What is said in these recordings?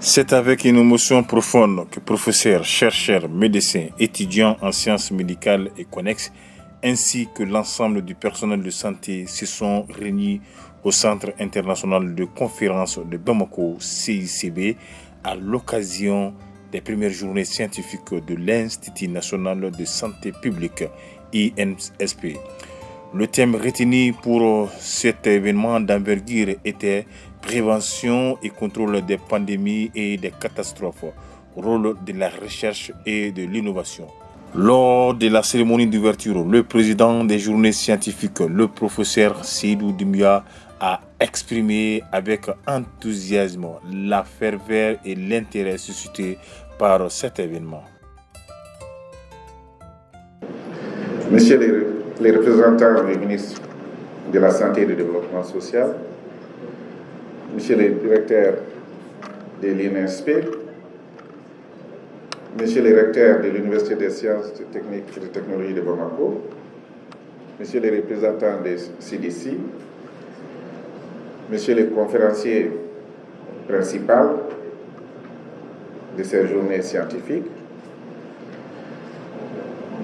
C'est avec une émotion profonde que professeurs, chercheurs, médecins, étudiants en sciences médicales et connexes, ainsi que l'ensemble du personnel de santé se sont réunis au Centre international de conférences de Bamako, CICB, à l'occasion des premières journées scientifiques de l'Institut national de santé publique, INSP. Le thème retenu pour cet événement d'envergure était prévention et contrôle des pandémies et des catastrophes, rôle de la recherche et de l'innovation. Lors de la cérémonie d'ouverture, le président des journées scientifiques, le professeur Seydou Doumbia, a exprimé avec enthousiasme la ferveur et l'intérêt suscités par cet événement. Messieurs les représentants du ministre de la Santé et du Développement social, Monsieur le directeur de l'INSP, Monsieur le recteur de l'Université des sciences techniques et de technologies de Bamako, Monsieur les représentants des CDC, Monsieur le conférencier principal de ces journées scientifiques,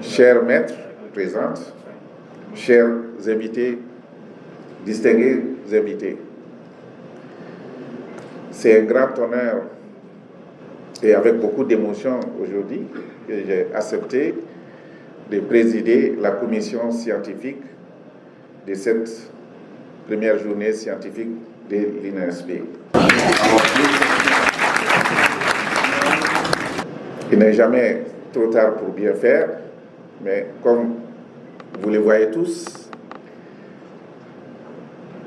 chers maîtres présents, chers invités, distingués invités, c'est un grand honneur et avec beaucoup d'émotion aujourd'hui que j'ai accepté de présider la commission scientifique de cette première journée scientifique de l'INSP. Il n'est jamais trop tard pour bien faire, mais comme vous le voyez tous,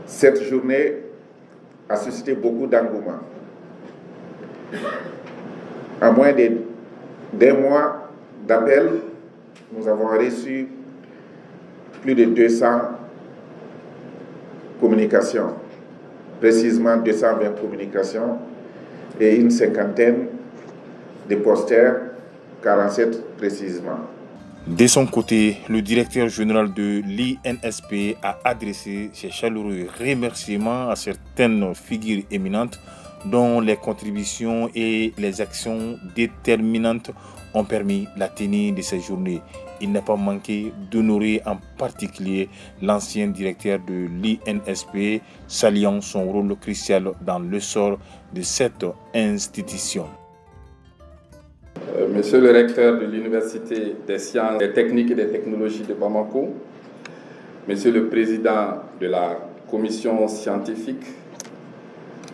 cette journée a suscité beaucoup d'engouement. En moins d'un mois d'appel, nous avons reçu plus de 200 communications, précisément 220 communications et une cinquantaine de posters, 47 précisément. De son côté, le directeur général de l'INSP a adressé ses chaleureux remerciements à certaines figures éminentes dont les contributions et les actions déterminantes ont permis la tenue de ces journées. Il n'a pas manqué d'honorer en particulier l'ancien directeur de l'INSP, saluant son rôle crucial dans l'essor de cette institution. Monsieur le recteur de l'Université des sciences, des techniques et des technologies de Bamako, Monsieur le président de la commission scientifique,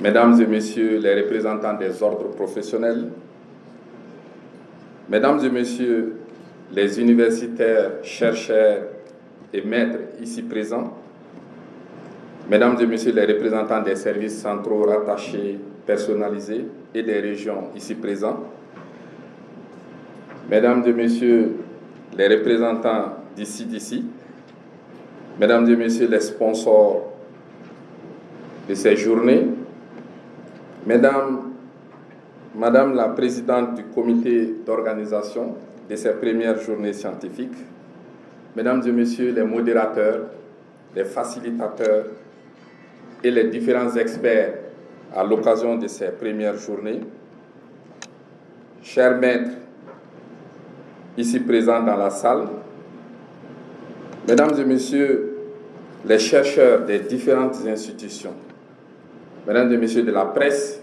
Mesdames et Messieurs les représentants des ordres professionnels, Mesdames et Messieurs les universitaires, chercheurs et maîtres ici présents, Mesdames et Messieurs les représentants des services centraux rattachés, personnalisés et des régions ici présents, Mesdames et Messieurs les représentants d'ici, Mesdames et Messieurs les sponsors de ces journées, Madame la Présidente du comité d'organisation de ces premières journées scientifiques, Mesdames et Messieurs les modérateurs, les facilitateurs et les différents experts à l'occasion de ces premières journées, chers maîtres ici présents dans la salle, Mesdames et Messieurs les chercheurs des différentes institutions, Mesdames et Messieurs de la presse,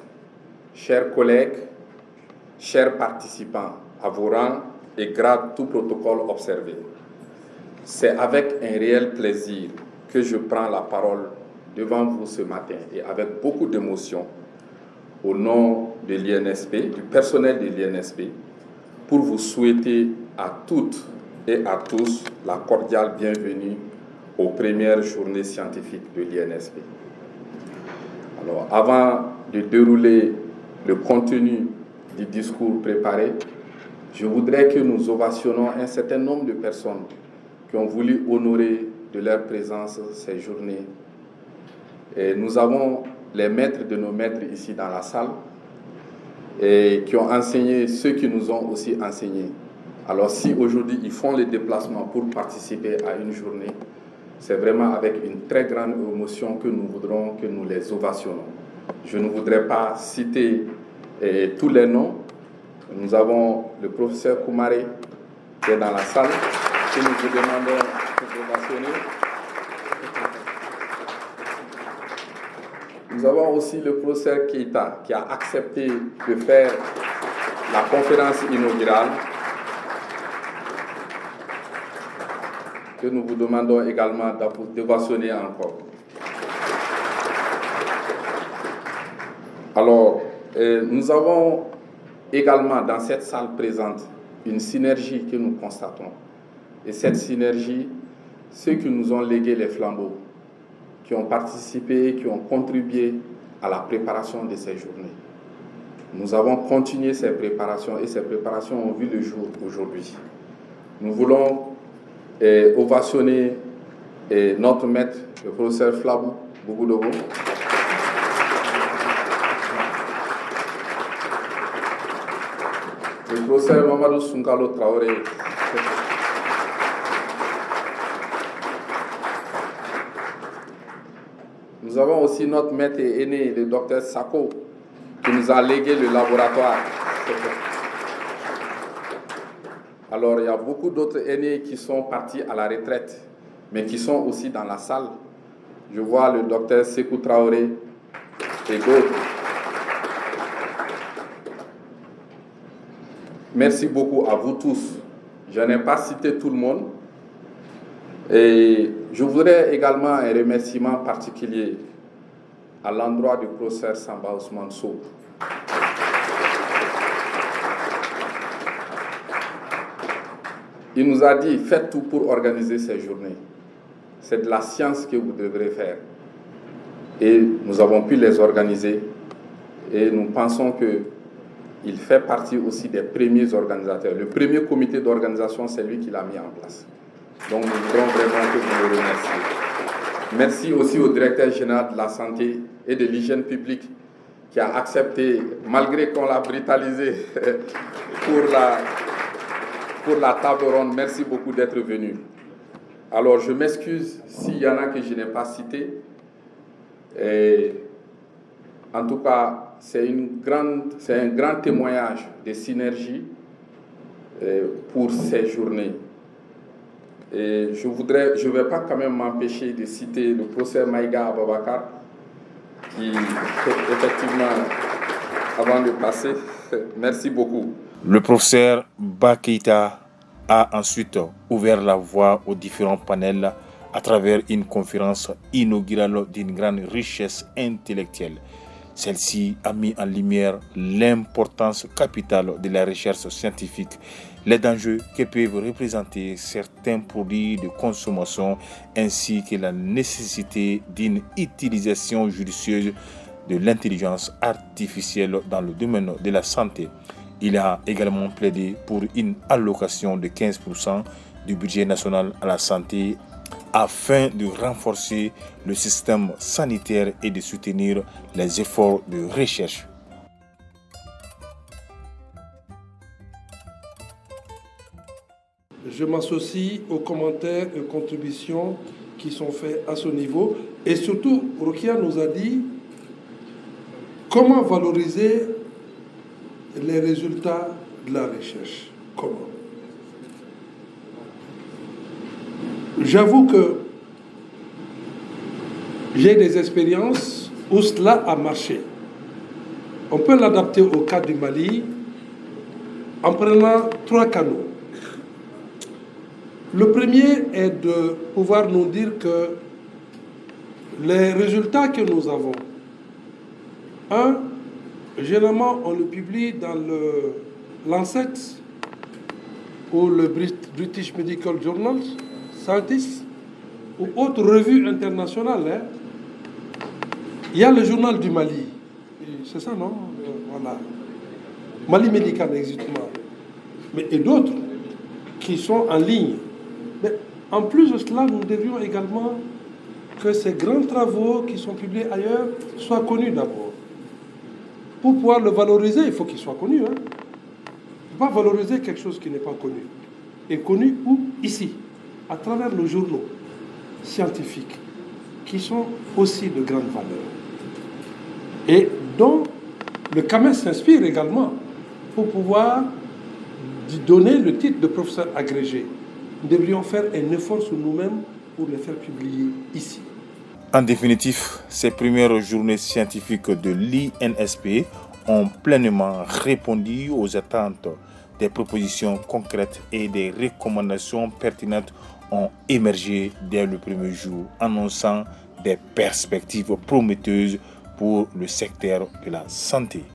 chers collègues, chers participants, à vos rangs et grades tout protocole observé. C'est avec un réel plaisir que je prends la parole devant vous ce matin et avec beaucoup d'émotion au nom de l'INSP, du personnel de l'INSP, pour vous souhaiter à toutes et à tous la cordiale bienvenue aux premières journées scientifiques de l'INSP. Alors, avant de dérouler le contenu du discours préparé, je voudrais que nous ovationnons un certain nombre de personnes qui ont voulu honorer de leur présence ces journées. Et nous avons les maîtres de nos maîtres ici dans la salle et qui ont enseigné ceux qui nous ont aussi enseignés. Alors si aujourd'hui ils font les déplacements pour participer à une journée, c'est vraiment avec une très grande émotion que nous voudrons que nous les ovationnons. Je ne voudrais pas citer et tous les noms. Nous avons le professeur Koumaré qui est dans la salle, que nous vous demandons de ovationner. Nous avons aussi le professeur Keita qui a accepté de faire la conférence inaugurale, que nous vous demandons également d'ovationner encore. Alors, nous avons également dans cette salle présente une synergie que nous constatons. Et cette synergie, ceux qui nous ont légué les flambeaux, qui ont participé, qui ont contribué à la préparation de ces journées. Nous avons continué ces préparations et ces préparations ont vu le jour aujourd'hui. Nous voulons ovationner notre maître, le professeur Flabou Bougoudogou. Le professeur Mamadou Sunkalo Traoré. Nous avons aussi notre maître aîné, le docteur Sako, qui nous a légué le laboratoire. Alors, il y a beaucoup d'autres aînés qui sont partis à la retraite, mais qui sont aussi dans la salle. Je vois le docteur Sekou Traoré et d'autres. Merci beaucoup à vous tous. Je n'ai pas cité tout le monde. Et je voudrais également un remerciement particulier à l'endroit du professeur Samba Ousmane Sow. Il nous a dit, faites tout pour organiser ces journées. C'est de la science que vous devrez faire. Et nous avons pu les organiser. Et nous pensons qu'il fait partie aussi des premiers organisateurs. Le premier comité d'organisation, c'est lui qui l'a mis en place. Donc nous voudrons vraiment que vous le remerciez. Merci aussi au directeur général de la santé et de l'hygiène publique qui a accepté, malgré qu'on l'a brutalisé, pour la table ronde. Merci beaucoup d'être venu. Alors je m'excuse s'il y en a que je n'ai pas cités. Et en tout cas, c'est un grand témoignage de synergie pour ces journées. Et je ne vais pas quand même m'empêcher de citer le professeur Maïga Ababakar, qui, effectivement, avant de passer, merci beaucoup. Le professeur Bakeita a ensuite ouvert la voie aux différents panels à travers une conférence inaugurale d'une grande richesse intellectuelle. Celle-ci a mis en lumière l'importance capitale de la recherche scientifique, les dangers que peuvent représenter certains produits de consommation ainsi que la nécessité d'une utilisation judicieuse de l'intelligence artificielle dans le domaine de la santé. Il a également plaidé pour une allocation de 15% du budget national à la santé afin de renforcer le système sanitaire et de soutenir les efforts de recherche. Je m'associe aux commentaires et aux contributions qui sont faits à ce niveau. Et surtout, Rokia nous a dit comment valoriser les résultats de la recherche. Comment? J'avoue que j'ai des expériences où cela a marché. On peut l'adapter au cas du Mali en prenant 3 canaux. Le premier est de pouvoir nous dire que les résultats que nous avons, généralement on le publie dans le Lancet ou le British Medical Journal, Scientist, ou autre revue internationale. Il y a le journal du Mali, c'est ça, non? Voilà. Mali Médical, exactement. Mais et d'autres qui sont en ligne. Mais en plus de cela, nous devions également que ces grands travaux qui sont publiés ailleurs soient connus d'abord. Pour pouvoir le valoriser, il faut qu'il soit connu. On ne peut pas valoriser quelque chose qui n'est pas connu. Et connu où? Ici, à travers nos journaux scientifiques, qui sont aussi de grande valeur. Et dont le CAMES s'inspire également pour pouvoir donner le titre de professeur agrégé. Nous devrions faire un effort sur nous-mêmes pour le faire publier ici. En définitive, ces premières journées scientifiques de l'INSP ont pleinement répondu aux attentes. Des propositions concrètes et des recommandations pertinentes ont émergé dès le premier jour, annonçant des perspectives prometteuses pour le secteur de la santé.